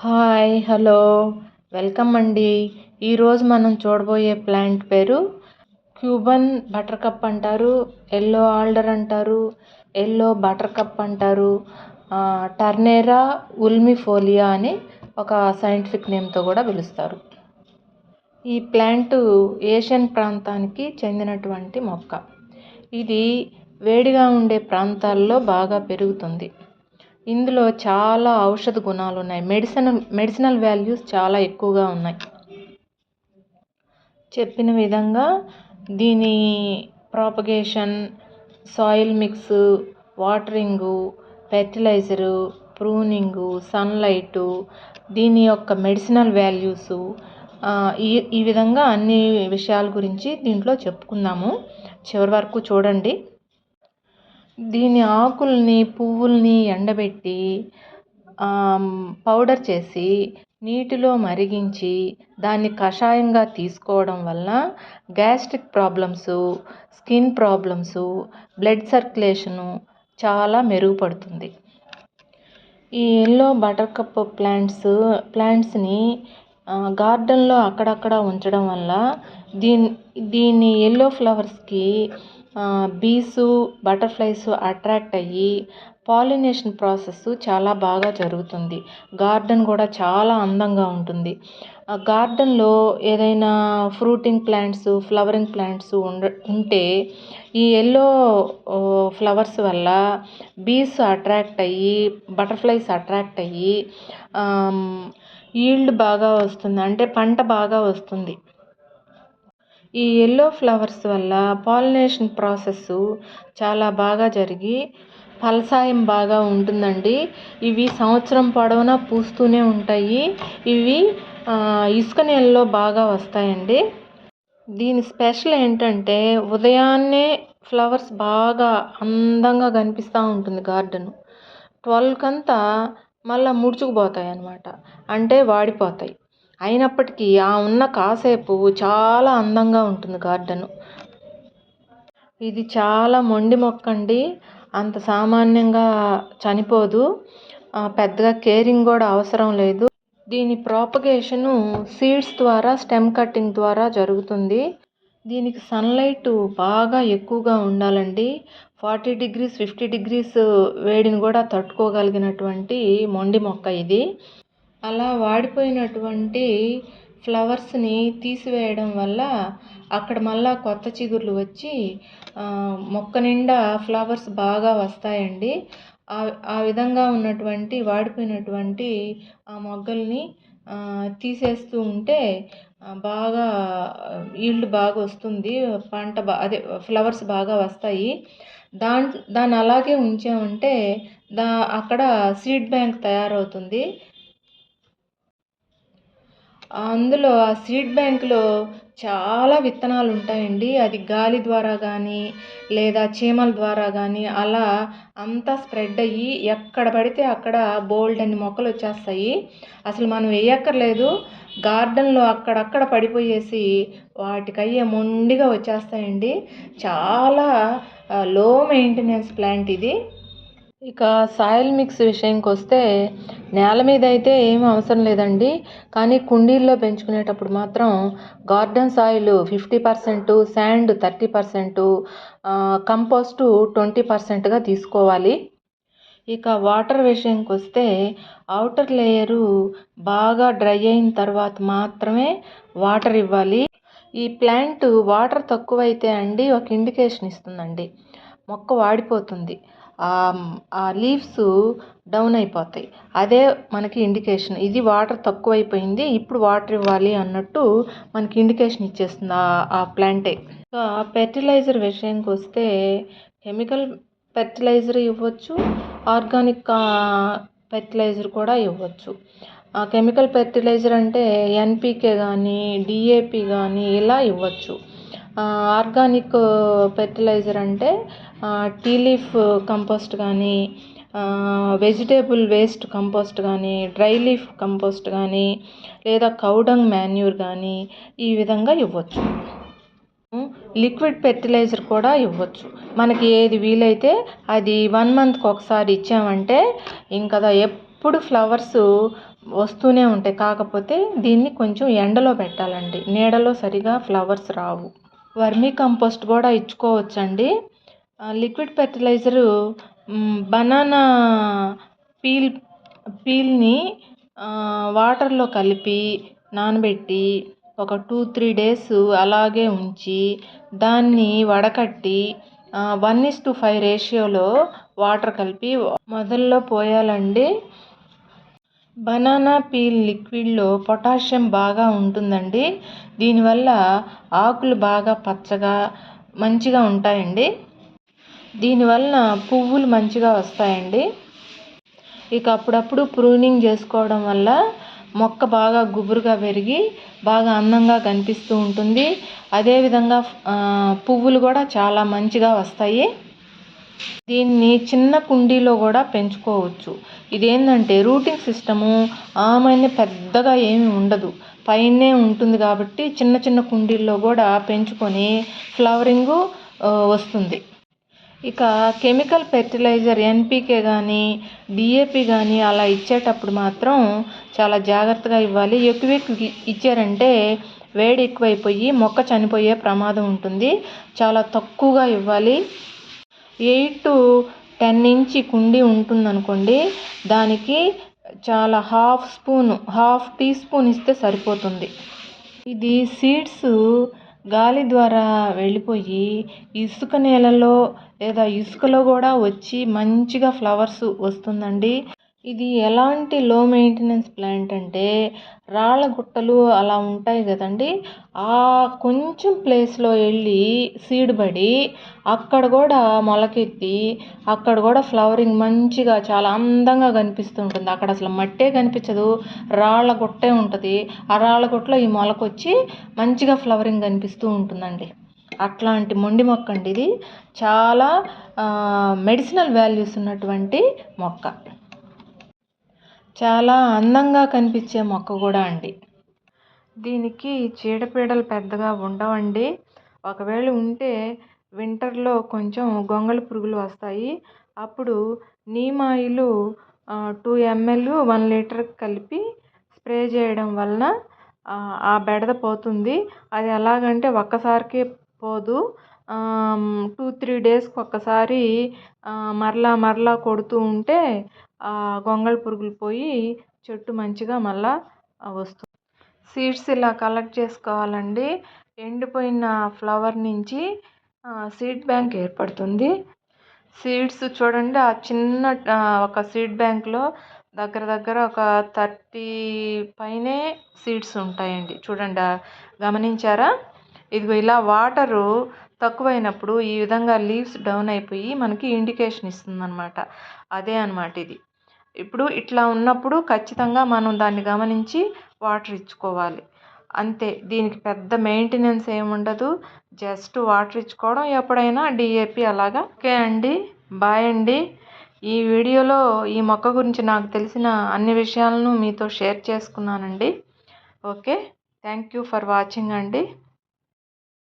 Hi hello welcome అండి. ఈరోజు మనం చూడబోయే ప్లాంట్ పేరు క్యూబన్ బటర్ కప్ అంటారు, ఎల్లో ఆల్డర్ అంటారు, ఎల్లో బటర్ కప్ అంటారు, టర్నేరా ఉల్మిఫోలియా అని ఒక సైంటిఫిక్ నేమ్తో కూడా పిలుస్తారు. ఈ ప్లాంట్ ఏషియన్ ప్రాంతానికి చెందినటువంటి మొక్క. ఇది వేడిగా ఉండే ప్రాంతాల్లో బాగా పెరుగుతుంది. ఇందులో చాలా ఔషధ గుణాలు ఉన్నాయి. మెడిసినల్ వాల్యూస్ చాలా ఎక్కువగా ఉన్నాయి. చెప్పిన విధంగా దీని propagation, soil mix, వాటరింగు, fertiliser, ప్రూనింగు, sunlight, దీని యొక్క మెడిసినల్ వాల్యూసు, ఈ విధంగా అన్ని విషయాల గురించి దీంట్లో చెప్పుకుందాము. చివరి వరకు చూడండి. దీని ఆకుల్ని, పువ్వుల్ని ఎండబెట్టి పౌడర్ చేసి నీటిలో మరిగించి దాన్ని కషాయంగా తీసుకోవడం వల్ల gastric problems, skin problems, blood circulation చాలా మెరుగుపడుతుంది. ఈ ఎల్లో బటర్ కప్ ప్లాంట్స్ని గార్డెన్లో అక్కడక్కడ ఉంచడం వల్ల దీని ఎల్లో ఫ్లవర్స్కి బీసు, బటర్ఫ్లైస్ అట్రాక్ట్ అయ్యి పాలినేషన్ ప్రాసెస్ చాలా బాగా జరుగుతుంది. గార్డెన్ కూడా చాలా అందంగా ఉంటుంది. గార్డెన్లో ఏదైనా ఫ్రూటింగ్ ప్లాంట్స్, ఫ్లవరింగ్ ప్లాంట్స్ ఉంటే ఈ ఎల్లో ఫ్లవర్స్ వల్ల బీస్ అట్రాక్ట్ అయ్యి, బటర్ఫ్లైస్ అట్రాక్ట్ అయ్యి ఈల్డ్ బాగా వస్తుంది, అంటే పంట బాగా వస్తుంది. ఈ ఎల్లో ఫ్లవర్స్ వల్ల పాలినేషన్ ప్రాసెస్ చాలా బాగా జరిగి ఫలసాయం బాగా ఉంటుందండి. ఇవి సంవత్సరం పొడవునా పూస్తూనే ఉంటాయి. ఇవి ఇసుక నేలలో బాగా వస్తాయండి. దీని స్పెషల్ ఏంటంటే ఉదయాన్నే ఫ్లవర్స్ బాగా అందంగా కనిపిస్తూ ఉంటుంది గార్డెన్. 12 మళ్ళీ ముడుచుకుపోతాయి అన్నమాట, అంటే వాడిపోతాయి. అయినప్పటికీ ఉన్న కాసేపు చాలా అందంగా ఉంటుంది గార్డెన్. ఇది చాలా మొండి మొక్క అండి. అంత సామాన్యంగా చనిపోదు. పెద్దగా కేరింగ్ కూడా అవసరం లేదు. దీని ప్రాపగేషను సీడ్స్ ద్వారా, స్టెమ్ కట్టింగ్ ద్వారా జరుగుతుంది. దీనికి సన్లైట్ బాగా ఎక్కువగా ఉండాలండి. 40 degrees 50 degrees వేడిని కూడా తట్టుకోగలిగినటువంటి మొండి మొక్క ఇది. అలా వాడిపోయినటువంటి ఫ్లవర్స్ని తీసివేయడం వల్ల అక్కడ మళ్ళా కొత్త చిగుర్లు వచ్చి మొక్క నిండా ఫ్లవర్స్ బాగా వస్తాయండి. ఆ విధంగా ఉన్నటువంటి వాడిపోయినటువంటి ఆ మొగ్గల్ని తీసేస్తూ ఉంటే బాగా ఈల్డ్ బాగా వస్తుంది, పంట ఫ్లవర్స్ బాగా వస్తాయి. దాన్ని అలాగే ఉంచామంటే అక్కడ సీడ్ బ్యాంక్ తయారవుతుంది. అందులో ఆ సీడ్ బ్యాంక్లో చాలా విత్తనాలు ఉంటాయండి. అది గాలి ద్వారా కానీ లేదా చీమల ద్వారా కానీ అలా అంతా స్ప్రెడ్ అయ్యి ఎక్కడ పడితే అక్కడ బోల్డ్ అన్ని మొక్కలు వచ్చేస్తాయి. అసలు మనం వేయక్కర్లేదు, గార్డెన్లో అక్కడక్కడ పడిపోయేసి వాటికయ్యే మొండిగా వచ్చేస్తాయండి. చాలా లో మెయింటెనెన్స్ ప్లాంట్ ఇది. ఇక సాయిల్ మిక్స్ విషయానికి వస్తే నేల మీద అయితే ఏమీ అవసరం లేదండి. కానీ కుండీల్లో పెంచుకునేటప్పుడు మాత్రం గార్డెన్ సాయిల్ 50%, శాండ్ 30%, కంపోస్ట్ 20%గా తీసుకోవాలి. ఇక వాటర్ విషయానికి వస్తే అవుటర్ లేయరు బాగా డ్రై అయిన తర్వాత మాత్రమే వాటర్ ఇవ్వాలి. ఈ ప్లాంట్ వాటర్ తక్కువైతే అండి ఒక ఇండికేషన్ ఇస్తుందండి, మొక్క వాడిపోతుంది, ఆ లీవ్స్ డౌన్ అయిపోతాయి. అదే మనకి ఇండికేషన్, ఇది వాటర్ తక్కువైపోయింది, ఇప్పుడు వాటర్ ఇవ్వాలి అన్నట్టు మనకి ఇండికేషన్ ఇచ్చేస్తుంది ఆ ప్లాంటే. ఫెర్టిలైజర్ విషయానికి వస్తే కెమికల్ ఫెర్టిలైజర్ ఇవ్వచ్చు, ఆర్గానిక్ ఫెర్టిలైజర్ కూడా ఇవ్వచ్చు. కెమికల్ ఫెర్టిలైజర్ అంటే ఎన్పికే కానీ డిఏపి కానీ ఇలా ఇవ్వచ్చు. ఆర్గానిక్ ఫెర్టిలైజర్ అంటే టీ లీఫ్ కంపోస్ట్ కానీ, వెజిటేబుల్ వేస్ట్ కంపోస్ట్ కానీ, డ్రై లీఫ్ కంపోస్ట్ కానీ, లేదా కౌడంగ్ మాన్యూర్ కానీ ఈ విధంగా ఇవ్వచ్చు. లిక్విడ్ ఫెర్టిలైజర్ కూడా ఇవ్వచ్చు. మనకి ఏది వీలైతే అది 1 monthకి ఒకసారి ఇచ్చామంటే ఇంకా ఎప్పుడు ఫ్లవర్స్ వస్తూనే ఉంటాయి. కాకపోతే దీన్ని కొంచెం ఎండలో పెట్టాలండి. నీడలో సరిగా ఫ్లవర్స్ రావు. వర్మీ కంపోస్ట్ కూడా ఇచ్చుకోవచ్చండి. లిక్విడ్ ఫెర్టిలైజరు బనానా పీల్ పీల్ని వాటర్లో కలిపి నానబెట్టి ఒక 2-3 డేస్ అలాగే ఉంచి దాన్ని వడకట్టి 1:5 రేషియోలో వాటర్ కలిపి మొదల్లో పోయాలండి. బనానా పీల్ లిక్విడ్లో పొటాషియం బాగా ఉంటుందండి. దీనివల్ల ఆకులు బాగా పచ్చగా మంచిగా ఉంటాయండి. దీనివలన పువ్వులు మంచిగా వస్తాయండి. ఇక అప్పుడప్పుడు ప్రూనింగ్ చేసుకోవడం వల్ల మొక్క బాగా గుబురుగా పెరిగి బాగా అందంగా కనిపిస్తూ ఉంటుంది. అదేవిధంగా పువ్వులు కూడా చాలా మంచిగా వస్తాయి. దీన్ని చిన్న కుండీలో కూడా పెంచుకోవచ్చు. ఇదేంటంటే రూటింగ్ సిస్టము ఆమెనే పెద్దగా ఏమీ ఉండదు, పైనే ఉంటుంది కాబట్టి చిన్న చిన్న కుండీల్లో కూడా పెంచుకొని ఫ్లవరింగు వస్తుంది. ఇక కెమికల్ ఫెర్టిలైజర్ ఎన్పికే కానీ డిఏపి కానీ అలా ఇచ్చేటప్పుడు మాత్రం చాలా జాగ్రత్తగా ఇవ్వాలి. ఎక్కువ ఇచ్చారంటే వేడి ఎక్కువైపోయి మొక్క చనిపోయే ప్రమాదం ఉంటుంది. చాలా తక్కువగా ఇవ్వాలి. 8 to 10 ఇంచి కుండీ ఉంటుందనుకోండి, దానికి చాలా హాఫ్ టీ స్పూన్ ఇస్తే సరిపోతుంది. ఇది సీడ్స్ గాలి ద్వారా వెళ్ళిపోయి ఇసుక నేలలో లేదా ఇసుకలో కూడా వచ్చి మంచిగా ఫ్లవర్స్ వస్తుందండి. ఇది ఎలాంటి లో మెయింటెనెన్స్ ప్లాంట్ అంటే రాళ్ళ గుట్టలు అలా ఉంటాయి కదండి, ఆ కొంచెం ప్లేస్లో వెళ్ళి సీడ్ పడి అక్కడ కూడా మొలకెత్తి అక్కడ కూడా ఫ్లవరింగ్ మంచిగా చాలా అందంగా కనిపిస్తూ ఉంటుంది. అక్కడ అసలు మట్టే కనిపించదు, రాళ్ళ గుట్టే ఉంటుంది. ఆ రాళ్ళ గుట్టలో ఈ మొలకొచ్చి మంచిగా ఫ్లవరింగ్ కనిపిస్తూ ఉంటుందండి. అట్లాంటి మొండి మొక్క అండి ఇది. చాలా మెడిసినల్ వాల్యూస్ ఉన్నటువంటి మొక్క, చాలా అందంగా కనిపించే మొక్క కూడా అండి. దీనికి చీడపీడలు పెద్దగా ఉండవండి. ఒకవేళ ఉంటే వింటర్లో కొంచెం గొంగళి పురుగులు వస్తాయి. అప్పుడు నీమ్ ఆయిల్ 2 ml 1 లీటర్ కలిపి స్ప్రే చేయడం వలన ఆ బెడద పోతుంది. అది ఎలాగంటే ఒక్కసారికే పోదు, 2-3 డేస్కి ఒక్కసారి మరలా కొడుతూ ఉంటే గొంగళి పురుగులు పోయి చెట్టు మంచిగా మళ్ళా వస్తుంది. సీడ్స్ ఇలా కలెక్ట్ చేసుకోవాలండి. ఎండిపోయిన ఫ్లవర్ నుంచి సీడ్ బ్యాంక్ ఏర్పడుతుంది. సీడ్స్ చూడండి, ఆ చిన్న ఒక సీడ్ బ్యాంక్లో దగ్గర ఒక 30 పైనే సీడ్స్ ఉంటాయండి. చూడండి, గమనించారా? ఇదిగో ఇలా వాటరు తక్కువైనప్పుడు ఈ విధంగా లీవ్స్ డౌన్ అయిపోయి మనకి ఇండికేషన్ ఇస్తుందన్నమాట. అదే అన్నమాట ఇది. ఇప్పుడు ఇట్లా ఉన్నప్పుడు ఖచ్చితంగా మనం దాన్ని గమనించి వాటర్ ఇచ్చుకోవాలి. అంతే, దీనికి పెద్ద మెయింటెనెన్స్ ఏముండదు. జస్ట్ వాటర్ ఇచ్చుకోవడం, ఎప్పుడైనా డిఏపి అలాగా. ఓకే అండి, బాయ్ అండి. ఈ వీడియోలో ఈ మొక్క గురించి నాకు తెలిసిన అన్ని విషయాలను మీతో షేర్ చేసుకున్నానండి. Okay, thank you for watching అండి.